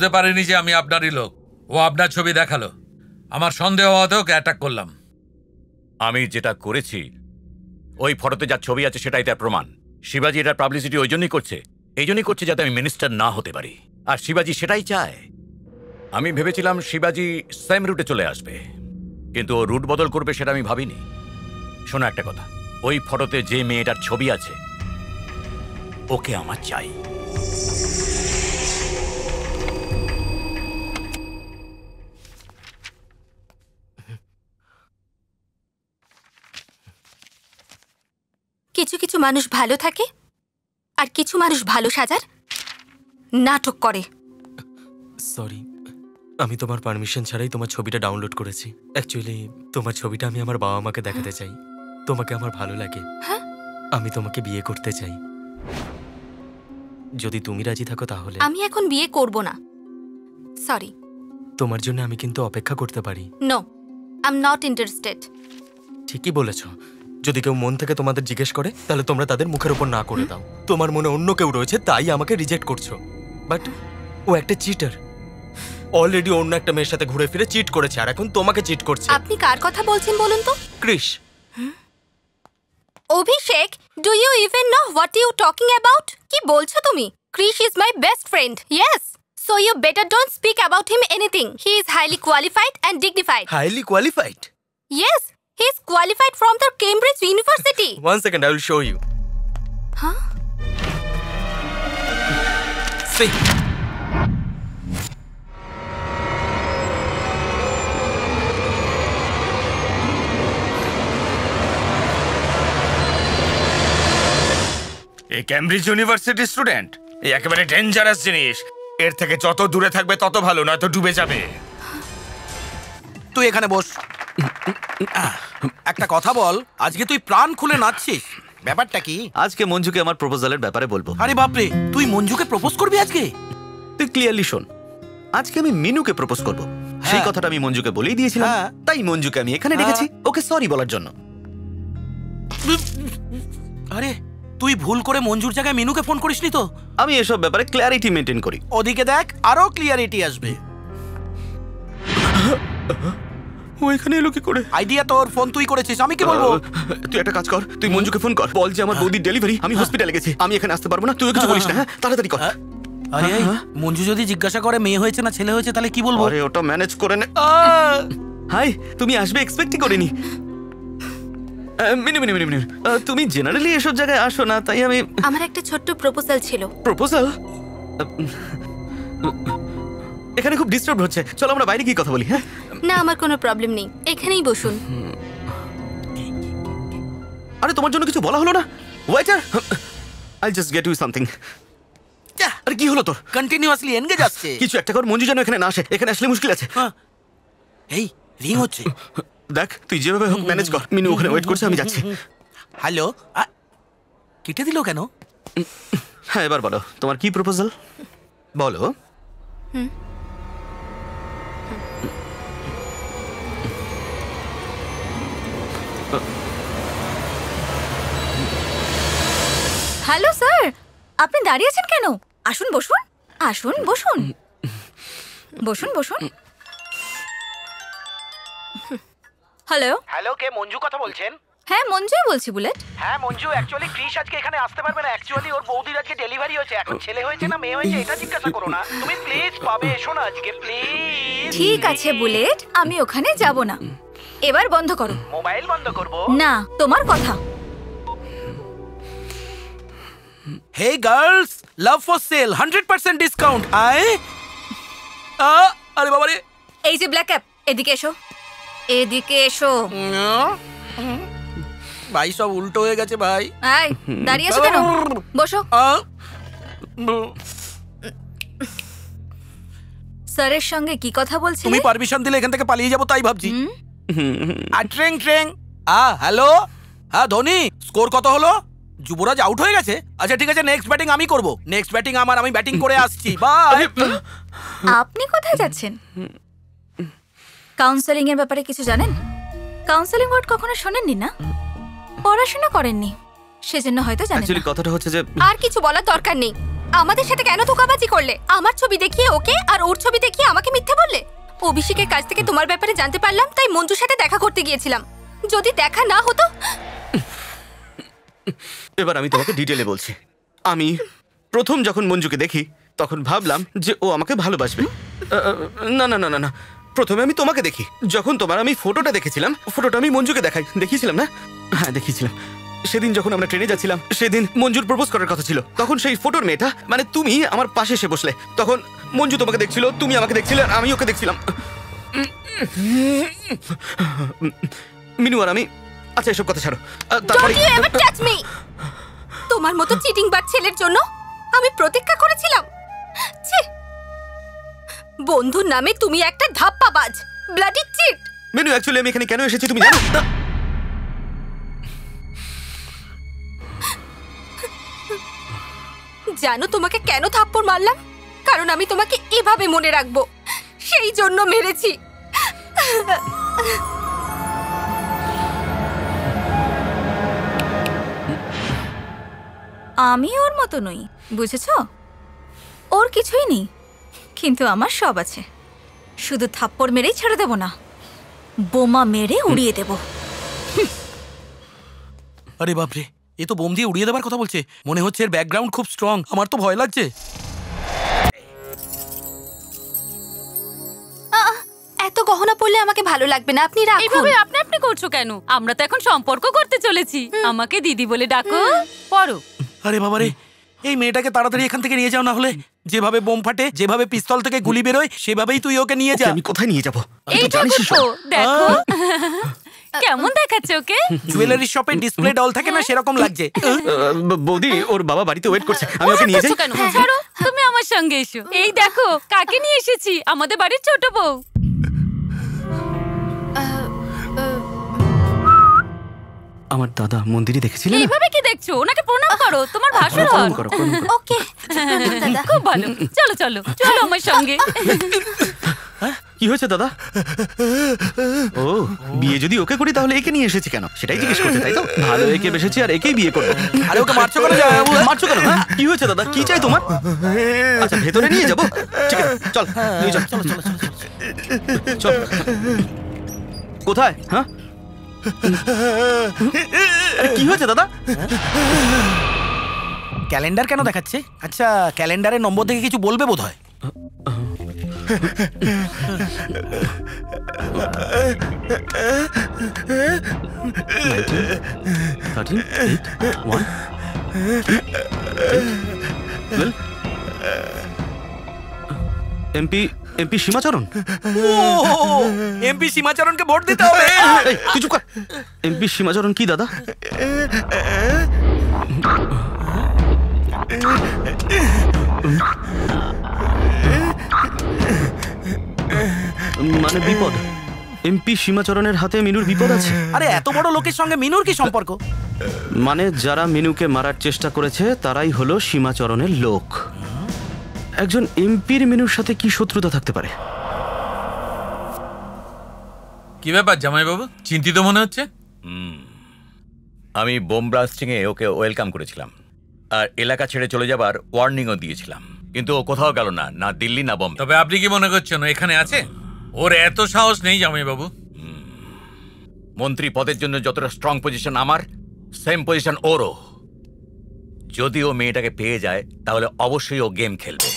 বুঝতে পারেনি যে আমি আপনারই লোক। ও আপনার ছবি দেখালো, আমার সন্দেহ হওয়াতে ওকে অ্যাটাক করলাম। আমি যেটা করেছি ওই ফটোতে যার ছবি আছে সেটাই তার প্রমাণ। শিবাজি এটার পাবলিসিটি ওই জন্যই করছে, এই জন্যই করছে যাতে আমি মিনিস্টার না হতে পারি। আর শিবাজি সেটাই চায়। আমি ভেবেছিলাম শিবাজি সেম রুটে চলে আসবে, কিন্তু ও রুট বদল করবে সেটা আমি ভাবিনি। শোনো একটা কথা, ওই ফটোতে যে মেয়েটার ছবি আছে ওকে আমার চাই। কিছু কিছু মানুষ ভালো থাকে আর কিছু মানুষ ভালো সাজার নাটক করে। সরি, আমি তোমার পারমিশন ছাড়াই তোমার ছবিটা ডাউনলোড করেছি। অ্যাকচুয়ালি তোমার ছবিটা আমি আমার বাবা মাকে দেখাতে চাই। তোমাকে আমার ভালো লাগে, আমি তোমাকে বিয়ে করতে চাই। যদি তুমি রাজি থাকো তাহলে। আমি এখন বিয়ে করব না, সরি। তোমার জন্য আমি কিন্তু অপেক্ষা করতে পারি। No, I am not interested. ঠিকই বলেছো। যদি কেউ মন থেকে তোমাদের জিজ্ঞেস করে তাহলে তোমরা তাদের মুখের উপর না করে দাও। তোমার মনে অন্য কেউ রয়েছে তাই আমাকে রিজেক্ট করছো। বাট ও একটা চিটার, অলরেডি অন্য একটা মেয়ের সাথে ঘুরে ফিরে চিট করেছে আর এখন তোমাকে চিট করছে। আপনি কার কথা বলছেন বলুন তো? Krish. Abhishek, do you even know what you talking about? কি বলছো তুমি? Krish is my best friend. Yes, so you better don't speak about him anything. He is highly qualified and dignified. Highly qualified? Yes, he is qualified from the Cambridge University. 1 second, I will show you. Huh? See. এই Cambridge university student, এই একেবারে dangerous জিনিস। এর থেকে যত দূরে থাকবে তত ভালো, নয়তো ডুবে যাবে। তুই এখানে বস। একটা কথা বল, আজকে তুই প্রাণ খুলে নাচছিস, ব্যাপারটা কি? আজকে মঞ্জুকে আমার প্রপোজালের ব্যাপারে বলবো। আরে বাপরে, তুই মঞ্জুকে প্রপোজ করবি আজকে? তুই ক্লিয়ারলি শোন, আজকে আমি মিনুকে প্রপোজ করব। সেই কথাটা আমি মঞ্জুকে বলেই দিয়েছিলাম, তাই মঞ্জুকে আমি এখানে ডেকেছি ওকে সরি বলার জন্য। আরে তুই ভুল করে মঞ্জুর জায়গায় মিনুকে ফোন করিসনি তো? আমি এসব ব্যাপারে ক্ল্যারিটি মেইনটেইন করি। ওদিকে দেখ, আরো ক্লিয়ারিটি আসবে। ও এখানে এলো কি করে? আইডিয়া তোর, ফোন তুই করেছিস, আমি কি বলবো? তুই একটা কাজ কর, তুই মঞ্জুকে ফোন কর, বল যে আমার বৌদির ডেলিভারি, আমি হসপিটালে গেছি, আমি এখানে আসতে পারবো না, তুই কিছু বলিস না। হ্যাঁ, তাড়াতাড়ি কর। আরে মঞ্জু যদি জিজ্ঞাসা করে মেয়ে হয়েছে না ছেলে হয়েছে তাহলে কি বলবো? আরে ওটা ম্যানেজ করে নে। হাই, তুমি আসবে এক্সপেক্টই করিনি। মিনু মিনু মিনু, তুমি জেনারেলি এসব জায়গায় আসো না, তাই আমি। আমার একটা ছোট্ট প্রপোজাল ছিল। প্রপোজাল? এখানে খুব ডিস্টার্ব হচ্ছে, চলো আমরা বাইরে গিয়ে কথা বলি। হ্যাঁ না, আমার কোনো প্রবলেম নেই, এখানেই বসুন। আরে তোমার জন্য কিছু বলা হলো না? Waiter, I just get you something. আরে কি হলো তোর? কন্টিনিউয়াসলি এনগেজ আসছে। কিছু একটা কর, মঞ্জু যেন এখানে না আসে, এখানে আসলে মুশকিল আছে। এই রিং হচ্ছে, দেখ তুই যেভাবে হোক ম্যানেজ কর। মিনু ওখানে ওয়েট করছে, আমি যাচ্ছি। হ্যালো, কেটে দিল কেন? হ্যাঁ এবার বলো, তোমার কি প্রপোজাল বলো। হ্যালো স্যার, আপনি দাঁড়িয়ে আছেন কেন? আসুন বসুন, আসুন বসুন, বসুন বসুন। হ্যালো হ্যালো, কে মঞ্জু কথা বলছেন? হ্যাঁ মঞ্জুই বলছি বুলেট। হ্যাঁ মঞ্জু, অ্যাকচুয়ালি ক্রিশ আজকে এখানে আসতে পারবে না। অ্যাকচুয়ালি ওর বৌদির আজকে ডেলিভারি হয়েছে, এখন ছেলে হয়েছে না মেয়ে হয়েছে এটা জিজ্ঞাসা করো না। তুমি প্লিজ পাবে, এসো না আজকে প্লিজ। ঠিক আছে বুলেট, আমি ওখানে যাব না। এবার বন্ধ করো। মোবাইল বন্ধ করব না, তোমার কথা। Hey girls, love for sale, 100% discount. আরে বাবা রে, এই যে ব্ল্যাক ক্যাপ, এদিকে এসো, এদিকে এসো। ভাই সব উল্টো হয়ে গেছে ভাই। এই দাঁড়িয়ে আছো কেন? বসো। স্যারের সঙ্গে কি কথা বলছিলে? তুমি পারমিশন দিলে এখান থেকে পালিয়ে যাবো তাই ভাবছি। ট্রেং ট্রেং। হ্যালো, হ্যাঁ ধোনি, স্কোর কত হলো? যুবরাজ আউট হয়ে গেছে? আচ্ছা ঠিক আছে, নেক্সট ব্যাটিং আমি করব। নেক্সট ব্যাটিং আমার, আমি ব্যাটিং করে আসছি। বাই। আপনি কোথায় যাচ্ছেন? কাউন্সেলিং এর ব্যাপারে কিছু জানেন? কাউন্সেলিং ওয়ার্ড কখনো শোনেননি না? পড়াশোনা করেননি, সেজন্য হয়তো জানেন না। অ্যাকচুয়ালি কথাটা হচ্ছে যে আর কিছু বলার দরকার নেই। আমাদের সাথে কেন ধোঁকাবাজি করলে? আমার ছবি দেখিয়ে ওকে আর ওর ছবি দেখিয়ে আমাকে মিথ্যে বললে। অভিষেকের কাছ থেকে তোমার ব্যাপারে জানতে পারলাম, তাই মঞ্জুর সাথে দেখা করতে গিয়েছিলাম। যদি দেখা না হতো। এবার আমি তোমাকে ডিটেলে বলছি। আমি প্রথম যখন মঞ্জুকে দেখি তখন ভাবলাম যে ও আমাকে ভালোবাসবে। না না না না না, প্রথমে আমি তোমাকে দেখি। যখন তোমার আমি ফটোটা দেখেছিলাম, ফটোটা আমি মঞ্জুকে দেখিয়েছিলাম না? হ্যাঁ দেখিয়েছিলাম। সেদিন যখন আমরা ট্রেনে যাচ্ছিলাম, সেদিন মঞ্জুর প্রপোজ করার কথা ছিল। তখন সেই ফটোর মেয়েটা, মানে তুমি, আমার পাশে এসে বসলে। তখন মঞ্জু তোমাকে দেখছিল, তুমি আমাকে দেখছিলে, আর আমি ওকে দেখছিলাম। মিনু আর আমি, আচ্ছা এসব কথা ছাড়ো। Don't you ever touch me! তোমার মতো চিটিংবাজ ছেলের জন্য আমি প্রতীক্ষা করেছিলাম। ছি! বন্ধুর নামে তুমি একটা ধাপ্পাবাজ, ব্লাডি চিট। মিনু, অ্যাকচুয়ালি আমি এখানে কেন এসেছি তুমি জানো? জানো তোমাকে কেন থাপ্পড় মারলাম? কারণ আমি তোমাকে এভাবে মনে রাখবো, সেই জন্য মেরেছি। আমি ওর মতো নই, বুঝেছো? ওর কিছুই নেই, কিন্তু আমার সব আছে। শুধু থাপ্পড় মেরেই ছেড়ে দেব না, বোমা মেরে উড়িয়ে দেব। আরে বাপরে, এ তো বোম দিয়ে উড়িয়ে দেবার কথা বলছে। মনে হচ্ছে এর ব্যাকগ্রাউন্ড খুব স্ট্রং। আমার তো ভয় লাগছে। এত গহনা পড়লে আমাকে ভালো লাগবে না, আপনি রাখুন। এইভাবে আপনি আপনি করছো কেন? আমরা তো এখন সম্পর্ক করতে চলেছি। আমাকে দিদি বলে ডাকো। পড়ো। আরে বাবারে, এই মেয়েটাকে তাড়াতাড়ি এখান থেকে নিয়ে যাও, না হলে যেভাবে বোম ফাটে, যেভাবে পিস্তল থেকে গুলি বেরোয়, সেভাবেই তুই ওকে নিয়ে যা। আমি কোথায় নিয়ে যাবো? এইটা তো দেখো কেমন দেখাচ্ছে ওকে। জুয়েলারি শপে ডিসপ্লে ডল থাকে না, সেরকম লাগছে। বৌদি, ওর বাবা বাড়িতে ওয়েট করছে, আমি ওকে নিয়ে যাই। কেন ছাড়ো, তুমি আমার সঙ্গে এসো। এই দেখো কাকে নিয়ে এসেছি, আমাদের বাড়ির ছোট বউ। আমার দাদা মন্দিরে দেখেছিলেন। এইভাবে কি দেখছো? ওনাকে প্রণাম করো, তোমার ভাসুর হন। ওকে দাদা, খুব ভালো। চলো চলো চলো আমার সঙ্গে। কি হয়েছে দাদা? ও, বিয়ে যদি ওকে করি তাহলে একে নিয়ে এসেছি কেন সেটাই জিজ্ঞেস করতে, তাই তো? ভালো, একে বেসেছি আর একেই বিয়ে করবো। আরে ওকে মারছো কেন? মারছো কেন? কি হয়েছে দাদা? কি চাই তোমার? আচ্ছা ভেতরে নিয়ে যাবো, ঠিক আছে চল নিয়ে চল। চল। কোথায়? হ্যাঁ, কি হয়েছে দাদা? ক্যালেন্ডার কেন দেখাচ্ছে? আচ্ছা, ক্যালেন্ডারের নম্বর দেখে কিছু বলবে বোধ হয়। এমপি সীমাচরণ। এমপি সীমাচরণকে ভোট দিতে হবে। কিছু কর। এমপি সীমাচরণ কি দাদা? মানে বিপদ? এমপি সীমাচরণের হাতে মিনুর বিপদ আছে? আরে এত বড় লোকের সঙ্গে মিনুর কি সম্পর্ক? মানে যারা মিনুকে মারার চেষ্টা করেছে তারাই হলো সীমাচরণের লোক। একজন এমপির মিনুর সাথে কি শত্রুতা থাকতে পারে? কি ব্যাপার জামাইবাবু, চিন্তিত মনে হচ্ছে? আমি বোম ব্লাস্টিংয়ে ওকে ওয়েলকাম করেছিলাম, আর এলাকা ছেড়ে চলে যাবার ওয়ার্নিংও দিয়েছিলাম, কিন্তু ও কোথাও গেল না, না দিল্লি না বোম্বে। তবে আপনি কি মনে করছেন ও এখানে আছে? ওর এত সাহস নেই জামাইবাবু। মন্ত্রী পদের জন্য যতটা স্ট্রং পজিশন আমার, সেম পজিশন ওরও। যদি ও মেয়েটাকে পেয়ে যায় তাহলে অবশ্যই ও গেম খেলবে।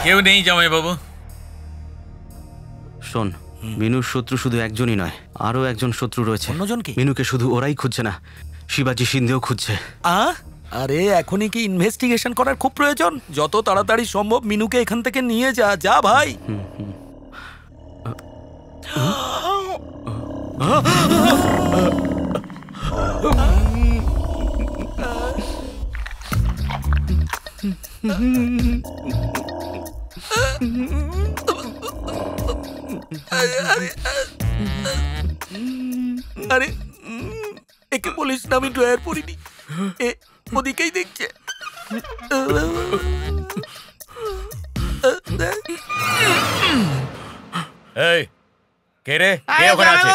কেউ নেই জামাইবাবু। শোন, মিনুর শত্রু শুধু একজনই নয়, আরো একজন শত্রু রয়েছে। অন্যজন কি? মিনুকে শুধু ওরাই খুঁজছে না, শিবাজি সিন্ধেও খুঁজছে। আরে এখনই কি ইনভেস্টিগেশন করার খুব প্রয়োজন? যত তাড়াতাড়ি সম্ভব মিনুকে এখান থেকে নিয়ে যা। যা ভাই। আরে একে বলিস না আমি ড্রয়ার পরিনি, ওদিকেই দেখছে। এই কে রে? কে ওখানে আছে?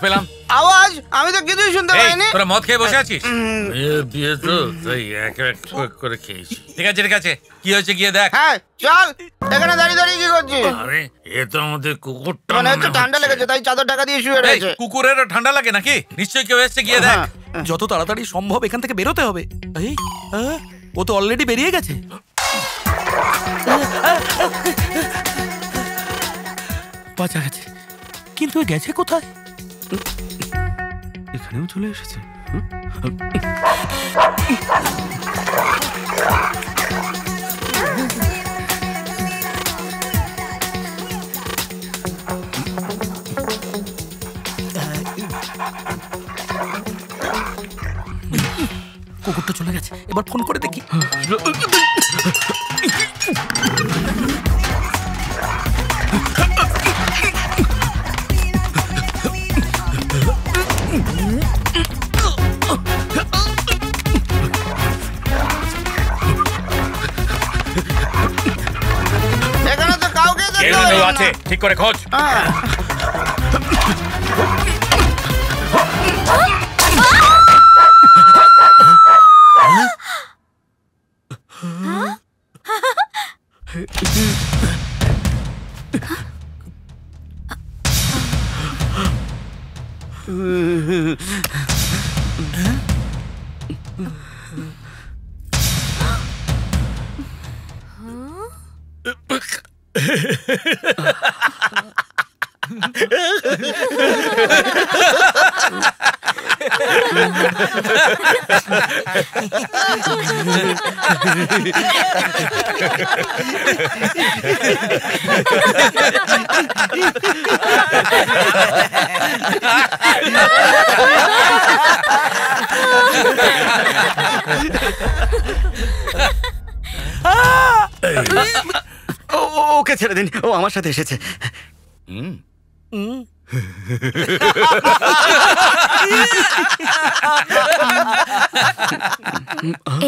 পেলাম? আওয়াজ আমি তো কিছুই শুনতে এই, পাইনি। তোরা মদ খেয়ে বসে আছিস? বিয়ে তো তাই এক এক ঠোক করে খেয়েছি। ঠিক আছে ঠিক আছে, কি হয়েছে গিয়ে দেখ। হ্যাঁ চল, এখানে দাঁড়িয়ে দাঁড়িয়ে কি করছিস? আরে এ তো আমাদের কুকুরটা মনে হচ্ছে ঠান্ডা লেগেছে, তাই চাদর ঢাকা দিয়ে শুয়ে এই, রয়েছে। কুকুরেরও ঠান্ডা লাগে নাকি? নিশ্চয়ই কেউ এসছে, গিয়ে দেখ। হ্যাঁ। যত তাড়াতাড়ি সম্ভব এখান থেকে বেরোতে হবে। এই, ও তো অলরেডি বেরিয়ে গেছে। বাঁচা গেছে, কিন্তু এ গেছে কোথায়? এখানেও চলে এসেছে। কুকুরটা চলে গেছে, এবার ফোন করে দেখি। এখানে তো কাউকে দেখতে কেউ না পাচ্ছি কেউ না। আছে, ঠিক করে খোঁজ। হ্যাঁ। ওকে ছেড়ে দিন, ও আমার সাথে এসেছে।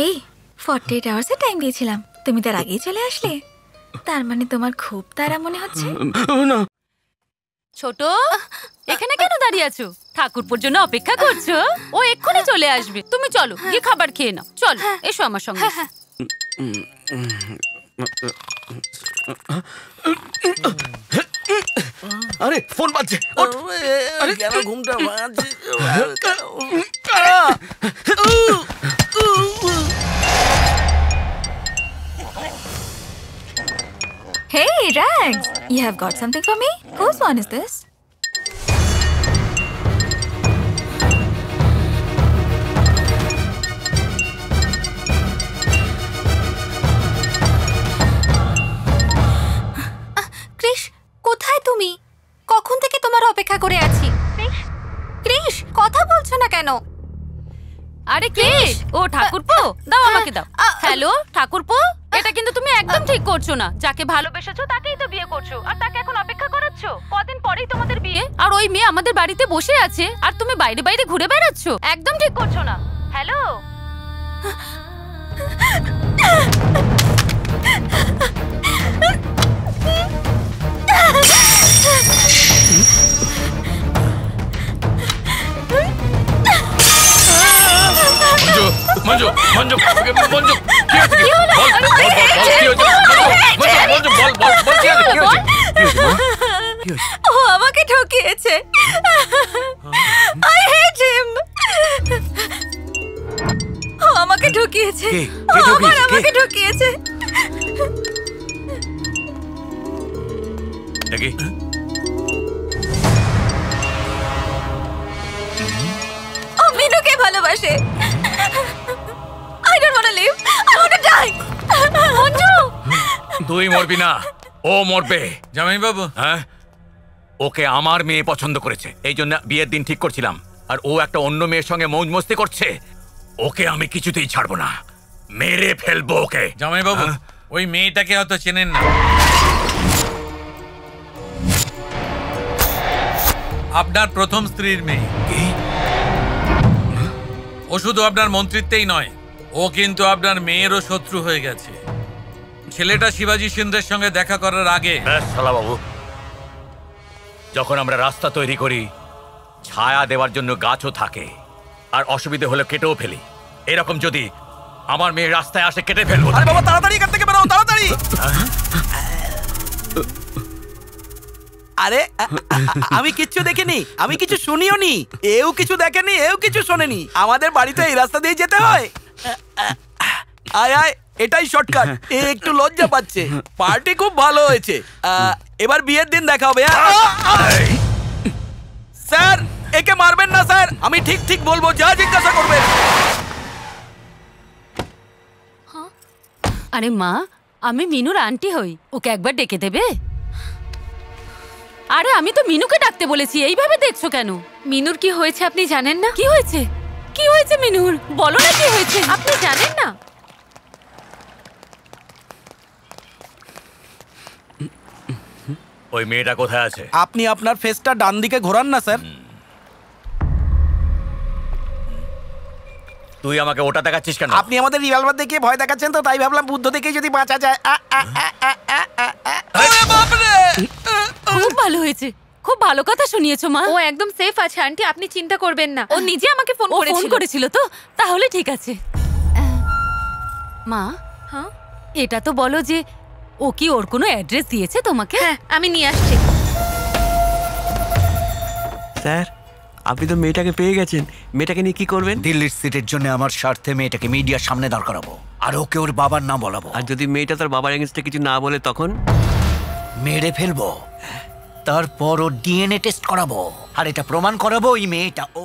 এই 48 আওয়ার্সের টাইম দিয়েছিলাম, তুমি তার আগেই চলে আসলে। তার মানে তোমার খুব তাড়া মনে হচ্ছে। ছোট, এখানে কেন দাঁড়িয়ে আছো? ঠাকুরপুর জন্য অপেক্ষা করছো? ও এক্ষুনি চলে আসবে। তুমি চলো, গিয়ে খাবার খেয়ে নাও। চলো, এসো আমার সঙ্গে। আরে ফোন বাজছে, ওঠ। কেন ঘুমটা ভাঙছে? Hey, Rags! You have got something for me? Whose one is this? Krrish, কোথায় তুমি? কখন থেকে তোমার অপেক্ষা করে আছি। ক্রিশ, কথা বলছো না কেন? আরে কে? ও ঠাকুরপো, দাও আমাকে দাও। হ্যালো ঠাকুরপো, এটা কিন্তু তুমি একদম ঠিক করছো না। যাকে ভালোবেসেছো তাকেই তো বিয়ে করছো, আর তাকে এখন অপেক্ষা করাচ্ছো। কদিন পরেই তোমাদের বিয়ে, আর ওই মেয়ে আমাদের বাড়িতে বসে আছে, আর তুমি বাইরে বাইরে ঘুরে বেড়াচ্ছো। একদম ঠিক করছো না। হ্যালো, মঞ্জু, মঞ্জু, মঞ্জু, মঞ্জু, কি হয়েছে? কি? বল, বল, বল, বল, কি হয়েছে? মঞ্জু, মঞ্জু, বল, বল, বল, কি হয়েছে? কি হয়েছে? ও আমাকে ঠকিয়েছে। I hate him! ও আমাকে ঠকিয়েছে। কে? ও কে ঠকিয়েছে? আবার কে? আমাকে ঠকিয়েছে। দেখি ও মিনুকে ভালোবাসে। I don't want to live. I want to die. Manju! তুই মরবি না, ও মরবে। জামাই বাবু, হ্যাঁ, ওকে আমার মেয়ে পছন্দ করেছে, এই জন্য বিয়ের দিন ঠিক করছিলাম। আর ও একটা অন্য মেয়ের সঙ্গে মৌজ মস্তি করছে। ওকে আমি কিছুতেই ছাড়বো না, মেরে ফেলবো ওকে। জামাই বাবু, ওই মেয়েটাকে হয়তো চেনেন না। আপনার প্রথম স্ত্রীর মেয়ে। ও শুধু আপনার মন্ত্রিত্বেই নয়, ও কিন্তু আপনার মেয়েরও শত্রু হয়ে গেছে। ছেলেটা শিবাজি সিন্দের সঙ্গে দেখা করার আগে শালা বাবু, যখন আমরা রাস্তা তৈরি করি ছায়া দেওয়ার জন্য গাছও থাকে, আর অসুবিধে হলে কেটেও ফেলি। এরকম যদি আমার মেয়ে রাস্তায় আসে কেটে ফেলবো। আরে বাবা তাড়াতাড়ি এখান থেকে বেরো, তাড়াতাড়ি। আরে আমি কিচ্ছু দেখিনি, আমি কিছু শুনিও নি, এও কিছু দেখেনি, এও কিছু শোনেনি। আমাদের বাড়িতে এই রাস্তা দিয়ে যেতে হয়। আয় আয়, এটাই শর্টকাট। এ একটু লজ্জা পাচ্ছে। পার্টি খুব ভালো হয়েছে। এবার বিয়ের দিন দেখা হবে। স্যার একে মারবেন না স্যার, আমি ঠিক ঠিক বলবো, যা জিজ্ঞাসা করবেন। আরে মা, আমি মিনুর আন্টি হই, ওকে একবার ডেকে দেবে? আরে আমি তো মিনুকে ডাকতে বলেছি, এইভাবে দেখছো কেন? মিনুর কি হয়েছে আপনি জানেন না? কি হয়েছে? কি হয়েছে মিনুর? বলো না কি হয়েছে। আপনি জানেন না? ওই মেয়েটা কোথায় আছে? আপনি আপনার ফেসটা ডান দিকে ঘোরান না স্যার। তুই আমাকে ওটা দেখাচ্ছিস কেন? আপনি আমাদের রিভলভার দেখিয়ে ভয় দেখাচ্ছেন, তো তাই ভাবলাম বুদ্ধ দেখে যদি বাঁচা যায়। আরে বাপ রে! খুব ভালো হয়েছে, খুব ভালো কথা শুনিয়েছো মা। ও একদম সেফ আছে আন্টি, আপনি চিন্তা করবেন না। ও নিজে আমাকে ফোন করেছিল তো, তাহলে ঠিক আছে। মা, হ্যাঁ এটা তো বলো যে ও কি ওর কোনো অ্যাড্রেস দিয়েছে তোমাকে? হ্যাঁ আমি নিয়ে আসছি। স্যার, আপনি তো মেয়েটাকে পেয়ে গেছেন, মেয়েটাকে নিয়ে কি করবেন? দিল্লির সিটের জন্য আমার স্বার্থে মেয়েটাকে মিডিয়ার সামনে দাঁড় করাবো, আর ওকে ওর বাবার নাম বলাবো। আর যদি মেয়েটা তার বাবার এগেনস্টে কিছু না বলে তখন মেরে ফেলবো, তারপর ওর ডিএনএ টেস্ট করাবো, আর এটা প্রমাণ করাবো এই মেয়েটা ও